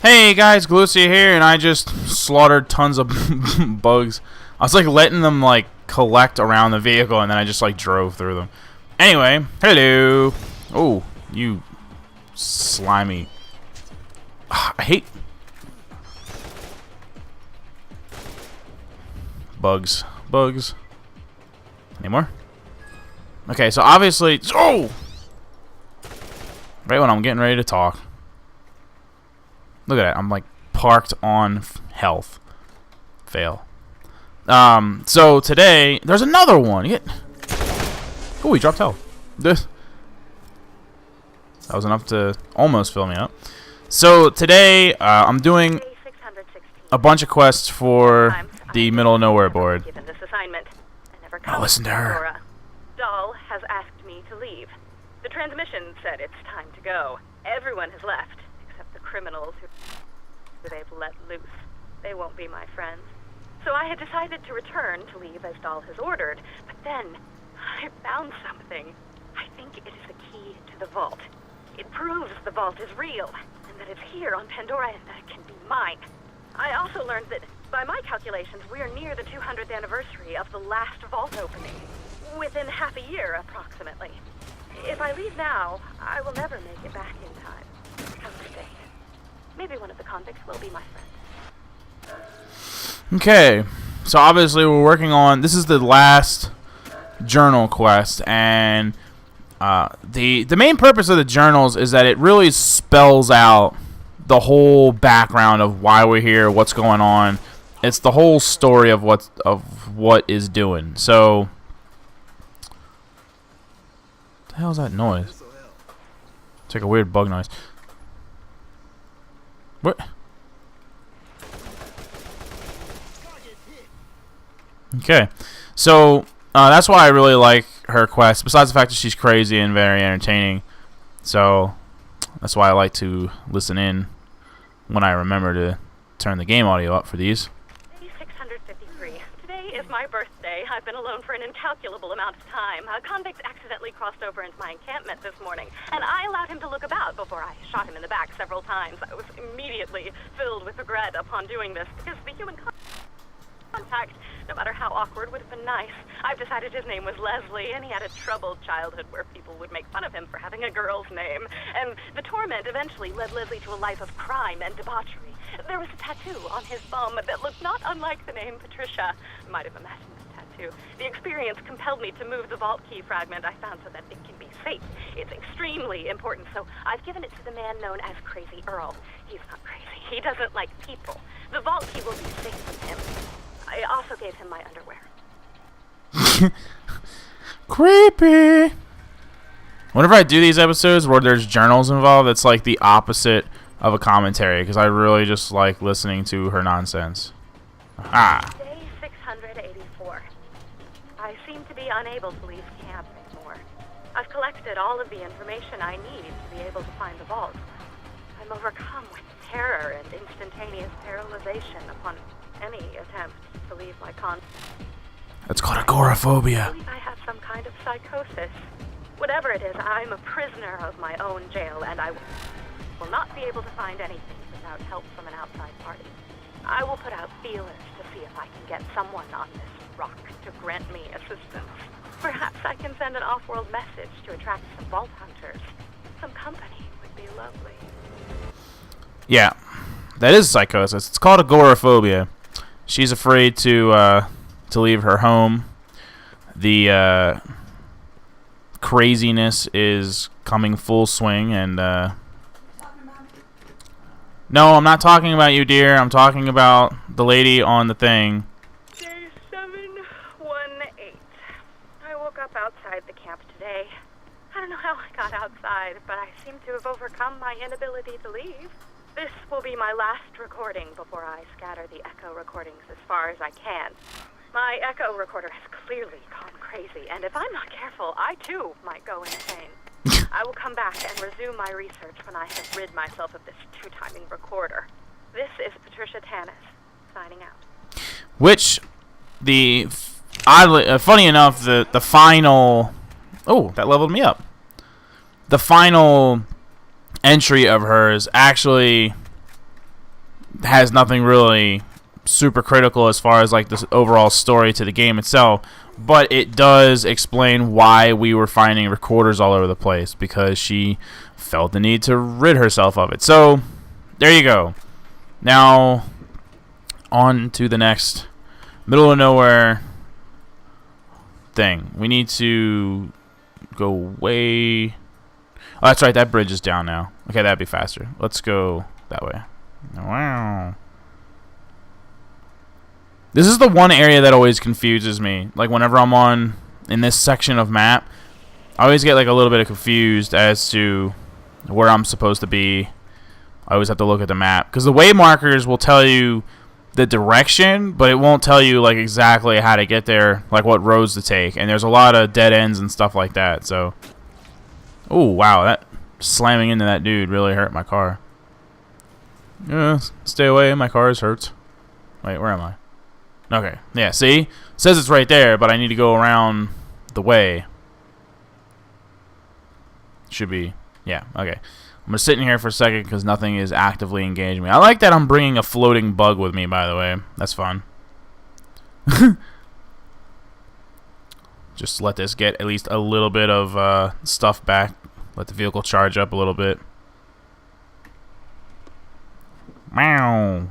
Hey guys, Galucia here, and I just slaughtered tons of bugs. I was like letting them like collect around the vehicle, and then I just like drove through them. Anyway, hello. Oh, you slimy. I hate bugs. Bugs. Any more? Okay, so obviously, oh, right when I'm getting ready to talk. Look at that. I'm like parked on health. Fail. So today there's another one. Oh, he dropped health. That was enough to almost fill me up. So today I'm doing a bunch of quests for the Middle of Nowhere board. Oh, listen to her. Doll has asked me to leave. The transmission said it's time to go. Everyone has left. The criminals who they've let loose. They won't be my friends. So I had decided to return to leave as Doll has ordered, but then I found something. I think it is the key to the vault. It proves the vault is real, and that it's here on Pandora and that it can be mine. I also learned that, by my calculations, we're near the 200th anniversary of the last vault opening. Within half a year, approximately. If I leave now, I will never make it back in time. Come to date. Maybe one of the convicts will be my friend. Okay, so obviously we're working on, this is the last journal quest, and the main purpose of the journals is that it really spells out the whole background of why we're here, what's going on. It's the whole story of what is doing. So, what the hell is that noise? It's like a weird bug noise. What? Okay, so that's why I really like her quest. Besides the fact that she's crazy and very entertaining, so that's why I like to listen in when I remember to turn the game audio up for these. Day 653. Today is my birthday. I've been alone for an incalculable amount of time. A convict accidentally crossed over into my encampment this morning, and I allowed him to look about before I shot him in the back several times. I was immediately filled with regret upon doing this, because the human contact, no matter how awkward, would have been nice. I've decided his name was Leslie, and he had a troubled childhood where people would make fun of him for having a girl's name. And the torment eventually led Leslie to a life of crime and debauchery. There was a tattoo on his thumb that looked not unlike the name Patricia. You might have imagined this tattoo. The experience compelled me to move the vault key fragment I found so that it can be safe. It's extremely important, so I've given it to the man known as Crazy Earl. He's not crazy. He doesn't like people. The vault key will be safe with him. I also gave him my underwear. Creepy. Whenever I do these episodes where there's journals involved, it's like the opposite of a commentary, because I really just like listening to her nonsense. Ah. Day 684. I seem to be unable to leave camp anymore. I've collected all of the information I need to be able to find the vault. I'm overcome with terror and instantaneous paralyzation upon any attempt to leave my It's called agoraphobia. I believe I have some kind of psychosis. Whatever it is, I'm a prisoner of my own jail, and I will not be able to find anything without help from an outside party. I will put out feelers to see if I can get someone on this rock to grant me assistance. Perhaps I can send an off-world message to attract some vault hunters. Some company would be lovely. Yeah, that is psychosis. It's called agoraphobia. She's afraid to leave her home. The craziness is coming full swing, and no, I'm not talking about you, dear. I'm talking about the lady on the thing. Day 718. I woke up outside the camp today. I don't know how I got outside, but I seem to have overcome my inability to leave. This will be my last recording before I scatter the echo recordings as far as I can. My echo recorder has clearly gone crazy, and if I'm not careful, I too might go insane. I will come back and resume my research when I have rid myself of this two-timing recorder. This is Patricia Tanis, signing out. Which, oddly, funny enough, the final... Oh, that leveled me up. The final entry of hers actually has nothing really super critical as far as like the overall story to the game itself, but it does explain why we were finding recorders all over the place, because she felt the need to rid herself of it. So there you go. Now on to the next middle of nowhere thing. We need to go way... Oh, that's right, that bridge is down now. Okay, that'd be faster. Let's go that way. Wow. This is the one area that always confuses me. Like, whenever I'm on in this section of map, I always get like a little bit confused as to where I'm supposed to be. I always have to look at the map, because the way markers will tell you the direction, but it won't tell you like exactly how to get there, like what roads to take. And there's a lot of dead ends and stuff like that. So, oh wow, that slamming into that dude really hurt my car. Yeah, stay away, my car hurts. Wait, where am I? Okay, yeah, see? It says it's right there, but I need to go around the way. Should be, yeah, okay. I'm going to sit in here for a second because nothing is actively engaging me. I like that I'm bringing a floating bug with me, by the way. That's fun. Just let this get at least a little bit of stuff back. Let the vehicle charge up a little bit. Meow.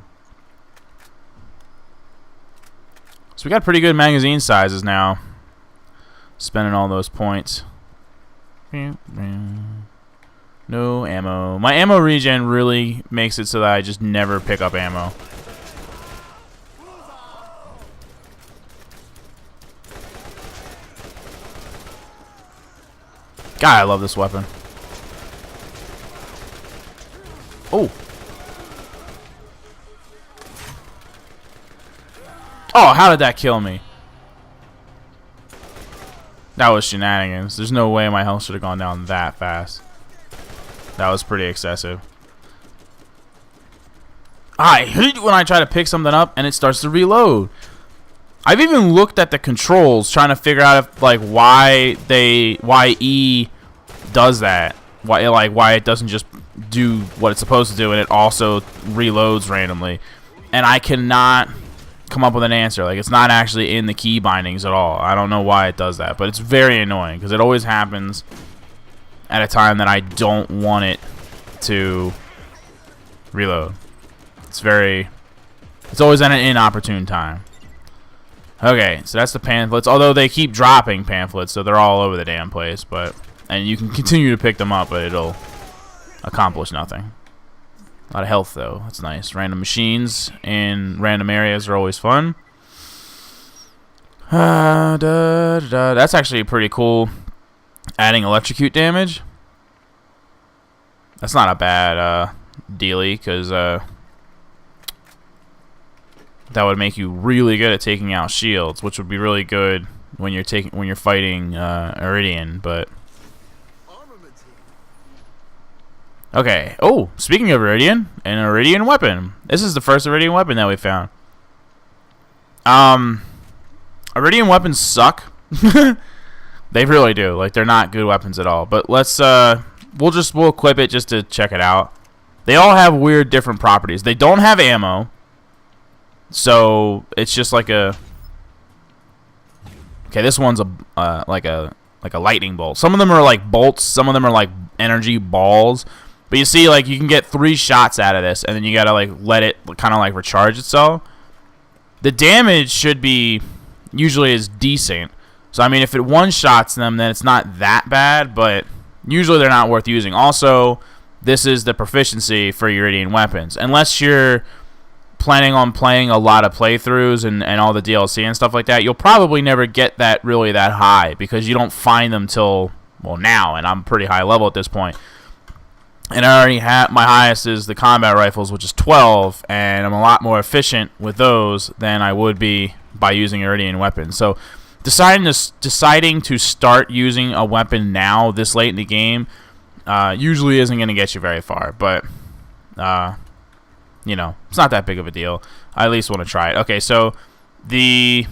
So we got pretty good magazine sizes now. Spending all those points. No ammo. My ammo regen really makes it so that I just never pick up ammo. God, I love this weapon. Oh. Oh, how did that kill me? That was shenanigans. There's no way my health should have gone down that fast. That was pretty excessive. I hate when I try to pick something up and it starts to reload. I've even looked at the controls trying to figure out if, like, why E does that. Why it doesn't just do what it's supposed to do and it also reloads randomly. And I cannot come up with an answer. Like, it's not actually in the key bindings at all. I don't know why it does that, but it's very annoying because it always happens at a time that I don't want it to reload. It's always at an inopportune time. Okay, so that's the pamphlets. Although they keep dropping pamphlets, so they're all over the damn place. And you can continue to pick them up, but it'll accomplish nothing. A lot of health, though. That's nice. Random machines in random areas are always fun. That's actually pretty cool. Adding electrocute damage. That's not a bad dealie, because that would make you really good at taking out shields, which would be really good when you're fighting Iridian. But okay. Oh, speaking of Iridian, an Iridian weapon. This is the first Iridian weapon that we found. Iridian weapons suck. They really do. Like, they're not good weapons at all. But let's we'll equip it just to check it out. They all have weird different properties. They don't have ammo. So it's just like a... Okay, this one's like a lightning bolt. Some of them are like bolts, some of them are like energy balls. But you see, like, you can get 3 shots out of this, and then you gotta like let it kind of like recharge itself. The damage should be usually is decent. So I mean, if it one-shots them, then it's not that bad, but usually they're not worth using. Also, this is the proficiency for Iridian weapons. Unless you're planning on playing a lot of playthroughs and all the DLC and stuff like that, you'll probably never get that really that high, because you don't find them till, well, now, and I'm pretty high level at this point. And I already have, my highest is the combat rifles, which is 12, and I'm a lot more efficient with those than I would be by using Iridian weapons. So deciding to start using a weapon now, this late in the game, usually isn't going to get you very far. But, you know, it's not that big of a deal. I at least want to try it. Okay, so the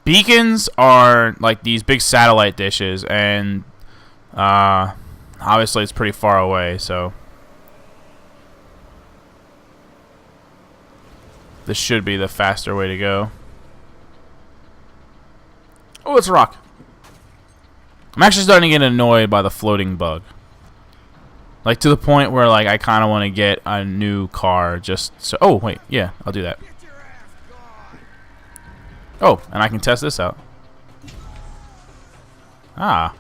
beacons are like these big satellite dishes, and obviously it's pretty far away, so... this should be the faster way to go. Oh, it's a rock. I'm actually starting to get annoyed by the floating bug. Like, to the point where, like, I kind of want to get a new car just so... Oh, wait. Yeah, I'll do that. Oh, and I can test this out. Ah.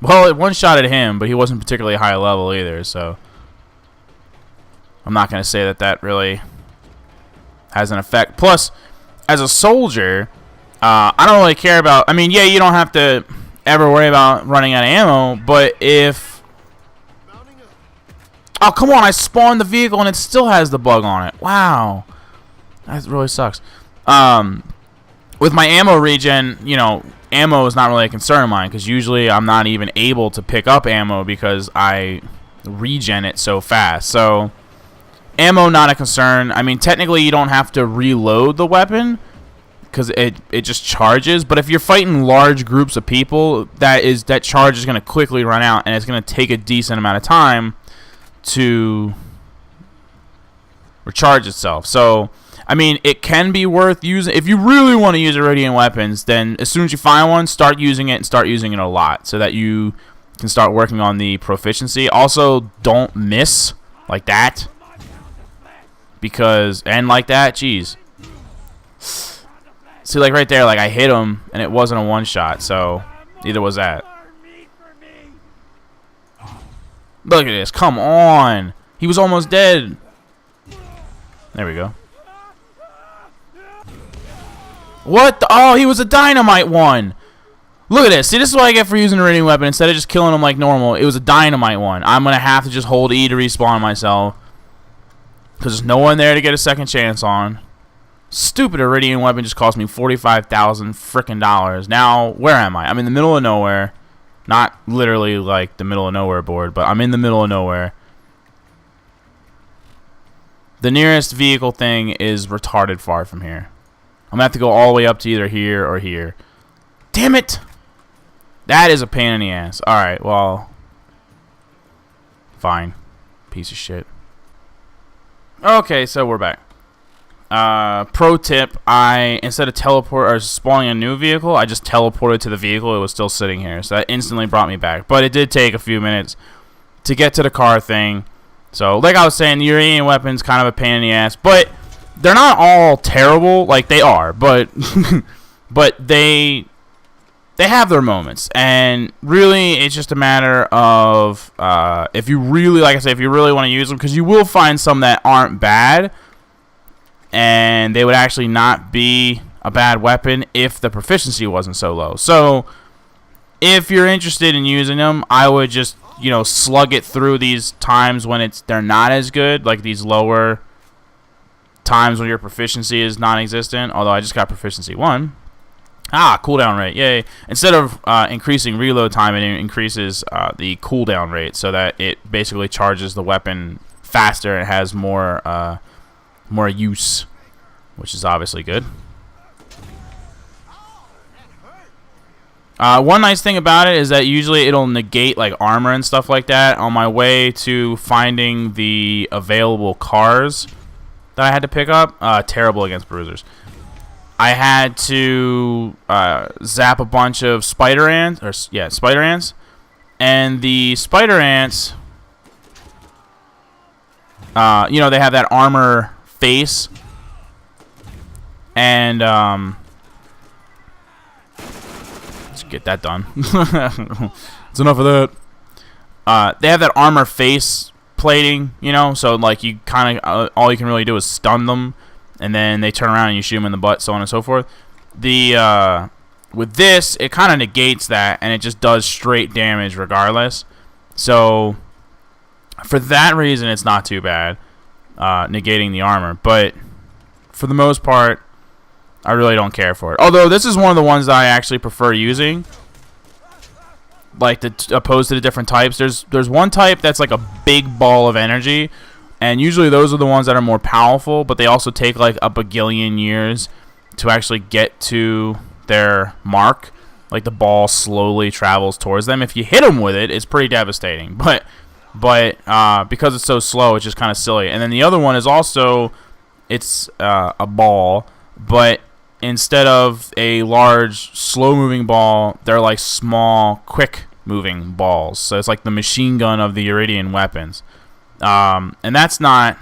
Well, it one-shotted him, but he wasn't particularly high level either, so... I'm not going to say that that really has an effect. Plus, as a soldier, I don't really care about... I mean, yeah, you don't have to ever worry about running out of ammo, but if... Oh, come on, I spawned the vehicle and it still has the bug on it. Wow. That really sucks. With my ammo regen, you know, ammo is not really a concern of mine, because usually I'm not even able to pick up ammo because I regen it so fast. So, ammo not a concern. I mean, technically you don't have to reload the weapon, because it just charges. But if you're fighting large groups of people, that charge is going to quickly run out, and it's going to take a decent amount of time to recharge itself. So, I mean, it can be worth using. If you really want to use Iridian weapons, then as soon as you find one, start using it, and start using it a lot, so that you can start working on the proficiency. Also, don't miss like that, because, and like that, jeez. See, like right there, like I hit him, and it wasn't a one-shot, so neither was that. Look at this, come on. He was almost dead. There we go. What the? Oh, he was a dynamite one. Look at this. See, this is what I get for using a Iridian weapon. Instead of just killing him like normal, it was a dynamite one. I'm going to have to just hold E to respawn myself, because there's no one there to get a second chance on. Stupid Iridian weapon just cost me $45,000 frickin' dollars. Now, where am I? I'm in the middle of nowhere. Not literally like the middle of nowhere board, but I'm in the middle of nowhere. The nearest vehicle thing is retarded far from here. I'm going to have to go all the way up to either here or here. Damn it! That is a pain in the ass. Alright, well. Fine. Piece of shit. Okay, so we're back. Pro tip, instead of spawning a new vehicle, I just teleported to the vehicle. It was still sitting here, so that instantly brought me back. But it did take a few minutes to get to the car thing. So, like I was saying, the Iridian weapon's kind of a pain in the ass, but they're not all terrible. Like, they are, but but they have their moments, and really, it's just a matter of if you really, like I say, if you really want to use them, because you will find some that aren't bad, and they would actually not be a bad weapon if the proficiency wasn't so low. So, if you're interested in using them, I would just, you know, slug it through these times when they're not as good, like these lower times when your proficiency is non-existent. Although I just got proficiency 1. Cooldown rate, yay. Instead of increasing reload time, it increases the cooldown rate, so that it basically charges the weapon faster and has more use, which is obviously good. One nice thing about it is that usually it'll negate like armor and stuff like that. On my way to finding the available cars that I had to pick up, terrible against bruisers. I had to zap a bunch of spider ants, and the spider ants, you know, they have that armor face, and let's get that done. That's enough of that. They have that armor face plating, you know, so like you kind of all you can really do is stun them, and then they turn around and you shoot them in the butt, so on and so forth. With this, it kind of negates that, and it just does straight damage regardless. So for that reason, it's not too bad, negating the armor. But for the most part, I really don't care for it. Although this is one of the ones that I actually prefer using, like opposed to the different types. There's one type that's like a big ball of energy, and usually those are the ones that are more powerful, but they also take like a bagillion years to actually get to their mark. Like the ball slowly travels towards them. If you hit them with it, it's pretty devastating. But because it's so slow, it's just kind of silly. And then the other one is also it's a ball, but instead of a large, slow-moving ball, they're like small, quick-moving balls. So it's like the machine gun of the Iridian weapons. And that's not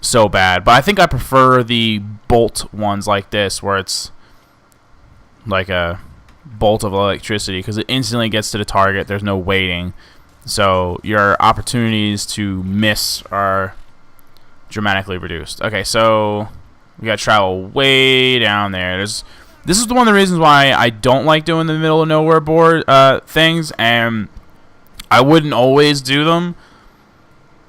so bad, but I think I prefer the bolt ones like this, where it's like a bolt of electricity, because it instantly gets to the target. There's no waiting, so your opportunities to miss are dramatically reduced. Okay, so we gotta travel way down there. This is one of the reasons why I don't like doing the middle of nowhere board things, and I wouldn't always do them.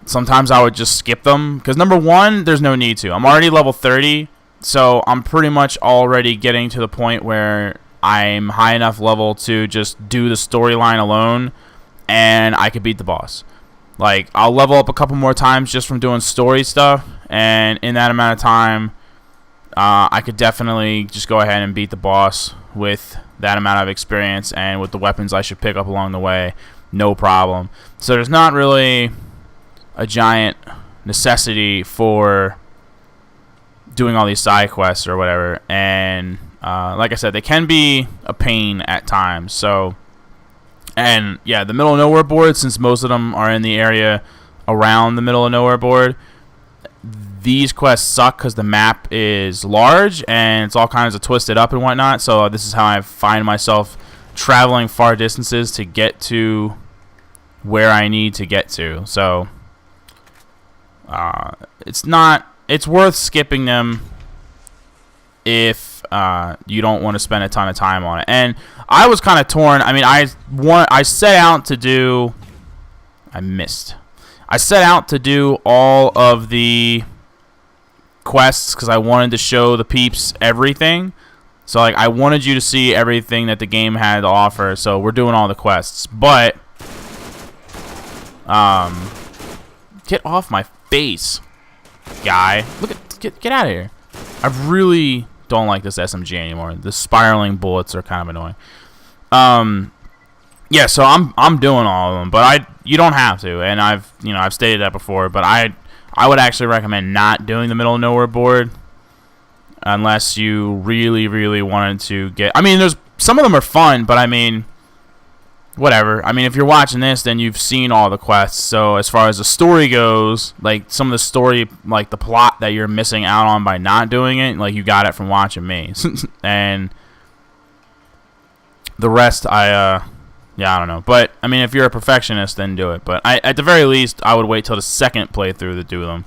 Sometimes I would just skip them, because number one, there's no need to. I'm already level 30, so I'm pretty much already getting to the point where I'm high enough level to just do the storyline alone, and I could beat the boss. Like, I'll level up a couple more times just from doing story stuff, and in that amount of time, I could definitely just go ahead and beat the boss with that amount of experience and with the weapons I should pick up along the way. No problem. So there's not really a giant necessity for doing all these side quests or whatever, and like I said, they can be a pain at times. So, and yeah, the middle of nowhere board, since most of them are in the area around the middle of nowhere board, these quests suck because the map is large and it's all kinds of twisted up and whatnot. So this is how I find myself traveling far distances to get to where I need to get to. So it's worth skipping them if you don't want to spend a ton of time on it. And I was kind of torn. I mean, I set out to do... I set out to do all of the quests because I wanted to show the peeps everything. So, like, I wanted you to see everything that the game had to offer. So we're doing all the quests. But, get off my face, guy. Get out of here. I really don't like this SMG anymore. The spiraling bullets are kind of annoying. Yeah, so I'm doing all of them, but you don't have to, and I've stated that before, but I would actually recommend not doing the middle of nowhere board unless you really wanted to get. I mean, there's some of them are fun, but I mean, whatever. I mean, if you're watching this, then you've seen all the quests. So as far as the story goes, like some of the story, like the plot that you're missing out on by not doing it, like you got it from watching me. And the rest, yeah, I don't know. But I mean, if you're a perfectionist, then do it. But at the very least, I would wait till the second playthrough to do them,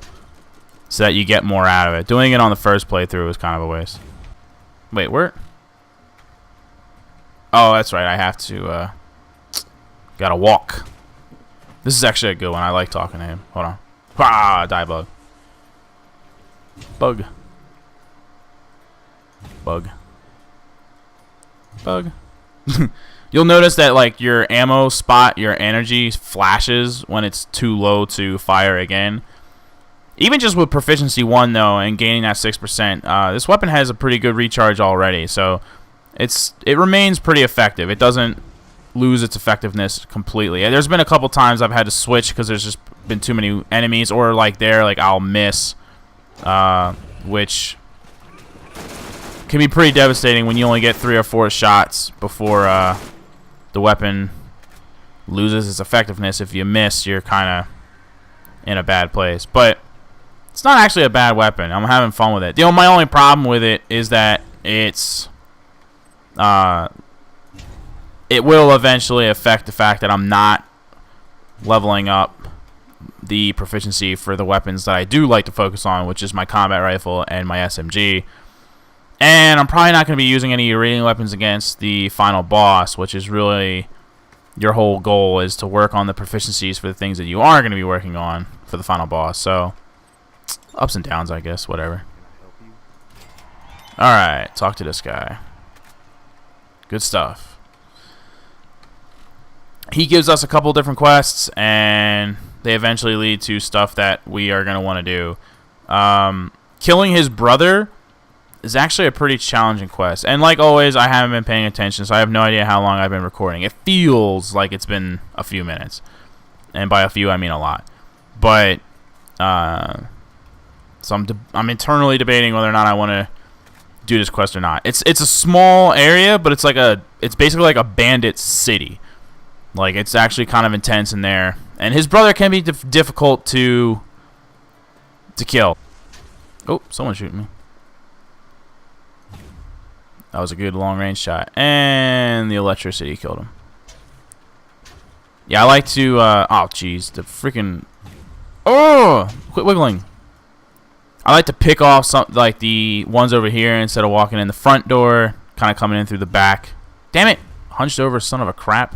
so that you get more out of it. Doing it on the first playthrough is kind of a waste. Wait, where? Oh, that's right. I have to. Gotta walk. This is actually a good one. I like talking to him. Hold on. Ah, die bug. Bug. Bug. Bug. You'll notice that, like, your ammo spot, your energy flashes when it's too low to fire again. Even just with proficiency 1, though, and gaining that 6%, this weapon has a pretty good recharge already, so it remains pretty effective. It doesn't lose its effectiveness completely. And there's been a couple times I've had to switch because there's just been too many enemies, or like I'll miss, which can be pretty devastating when you only get 3 or 4 shots before the weapon loses its effectiveness. If you miss, you're kind of in a bad place. But it's not actually a bad weapon. I'm having fun with it. My only problem with it is that it will eventually affect the fact that I'm not leveling up the proficiency for the weapons that I do like to focus on, which is my combat rifle and my SMG. And I'm probably not going to be using any Iridian weapons against the final boss, which is really your whole goal, is to work on the proficiencies for the things that you are going to be working on for the final boss. So, ups and downs, I guess, whatever. Alright, talk to this guy. Good stuff. He gives us a couple different quests, and they eventually lead to stuff that we are going to want to do. Killing his brother is actually a pretty challenging quest. And like always, I haven't been paying attention, so I have no idea how long I've been recording. It feels like it's been a few minutes. And by a few, I mean a lot. But So I'm internally debating whether or not I want to do this quest or not. It's a small area, but it's basically like a bandit city. Like, it's actually kind of intense in there. And his brother can be difficult to kill. Oh, someone's shooting me. That was a good long-range shot. And the electricity killed him. Yeah, I like to... oh, jeez. The freaking... Oh! Quit wiggling. I like to pick off some, like the ones over here instead of walking in the front door. Kind of coming in through the back. Damn it! Hunched over, son of a crap.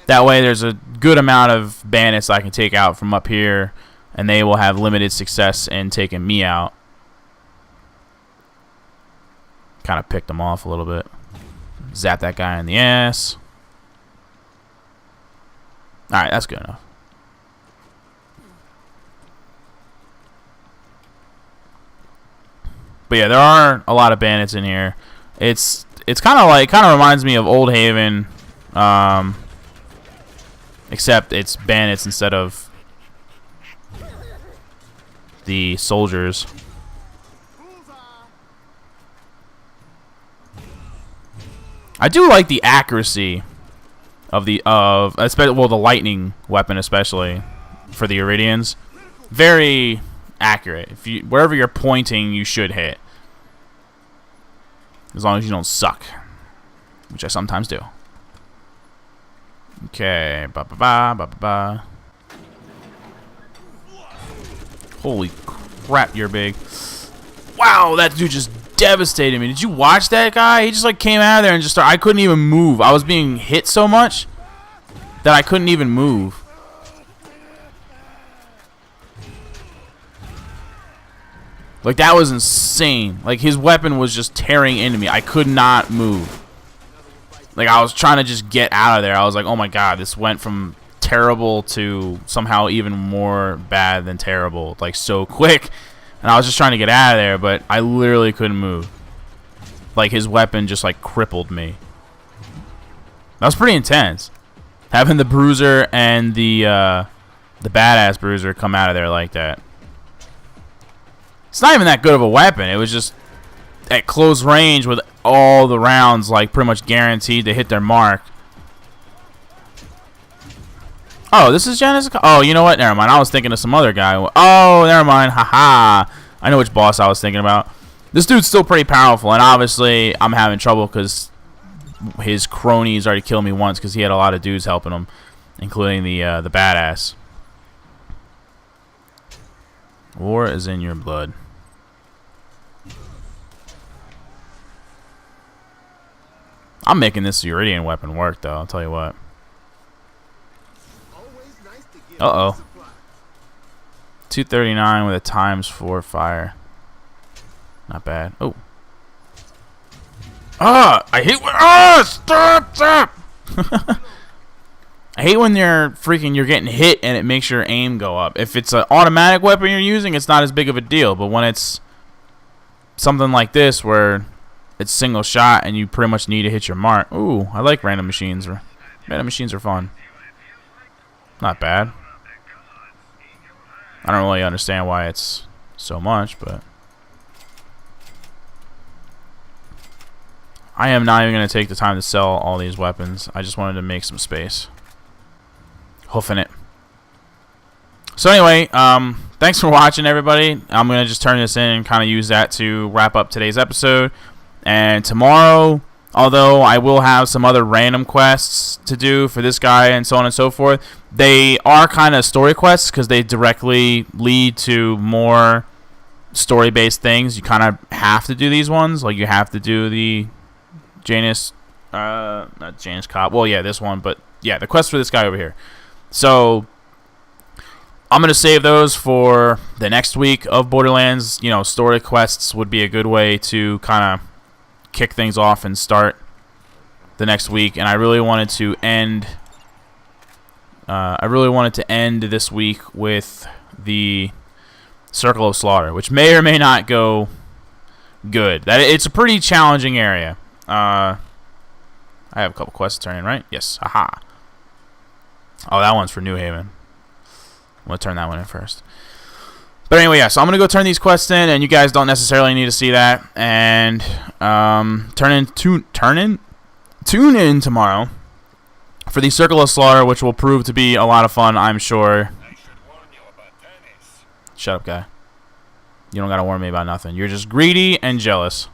That way there's a good amount of bandits I can take out from up here, and they will have limited success in taking me out. Kind of picked them off a little bit. Zap that guy in the ass. Alright, that's good enough. But yeah, there are a lot of bandits in here. It's kind of reminds me of Old Haven. Except it's bandits instead of the soldiers. I do like the accuracy of the lightning weapon, especially for the Iridians. Very accurate. Wherever you're pointing, you should hit. As long as you don't suck, which I sometimes do. Okay, ba. Holy crap, you're big. Wow, that dude just devastated me. Did you watch that guy? He just like came out of there and just started. I couldn't even move. I was being hit so much that I couldn't even move. Like, that was insane. Like, his weapon was just tearing into me. I could not move. Like, I was trying to just get out of there. I was like, oh my god, this went from terrible to somehow even more bad than terrible. Like, so quick. And I was just trying to get out of there, but I literally couldn't move. Like, his weapon just, like, crippled me. That was pretty intense. Having the bruiser and the badass bruiser come out of there like that. It's not even that good of a weapon. It was just at close range with all the rounds, like, pretty much guaranteed to hit their mark. Oh, this is Janice. Oh, you know what? Never mind. I was thinking of some other guy. Oh, never mind. Haha. I know which boss I was thinking about. This dude's still pretty powerful, and obviously I'm having trouble because his cronies already killed me once because he had a lot of dudes helping him, including the badass. War is in your blood. I'm making this Iridian weapon work, though. I'll tell you what. Uh-oh. 239 with a ×4 fire. Not bad. Oh. Ah! I hate when... Ah! Stop! I hate when you're getting hit and it makes your aim go up. If it's an automatic weapon you're using, it's not as big of a deal. But when it's something like this where it's single shot and you pretty much need to hit your mark. Ooh, I like random machines. Random machines are fun. Not bad. I don't really understand why it's so much, but I am not even going to take the time to sell all these weapons. I just wanted to make some space. Hoofing it. So anyway, thanks for watching, everybody. I'm going to just turn this in and kind of use that to wrap up today's episode. And tomorrow, although I will have some other random quests to do for this guy and so on and so forth, they are kind of story quests because they directly lead to more story-based things. You kind of have to do these ones. Like, you have to do the Janus, not Janus Cop. Well, yeah, this one, but yeah, the quest for this guy over here. So I'm going to save those for the next week of Borderlands. You know, story quests would be a good way to kind of kick things off and start the next week. And I really wanted to end this week with the Circle of Slaughter, which may or may not go good. It's a pretty challenging area. I have a couple quests to turn in, right? Yes. Haha. Oh, that one's for New Haven. I'm going to turn that one in first. But anyway, yeah, so I'm going to go turn these quests in, and you guys don't necessarily need to see that. And tune in tomorrow for the Circle of Slaughter, which will prove to be a lot of fun, I'm sure. I should warn you about tennis. Shut up, guy. You don't got to warn me about nothing. You're just greedy and jealous.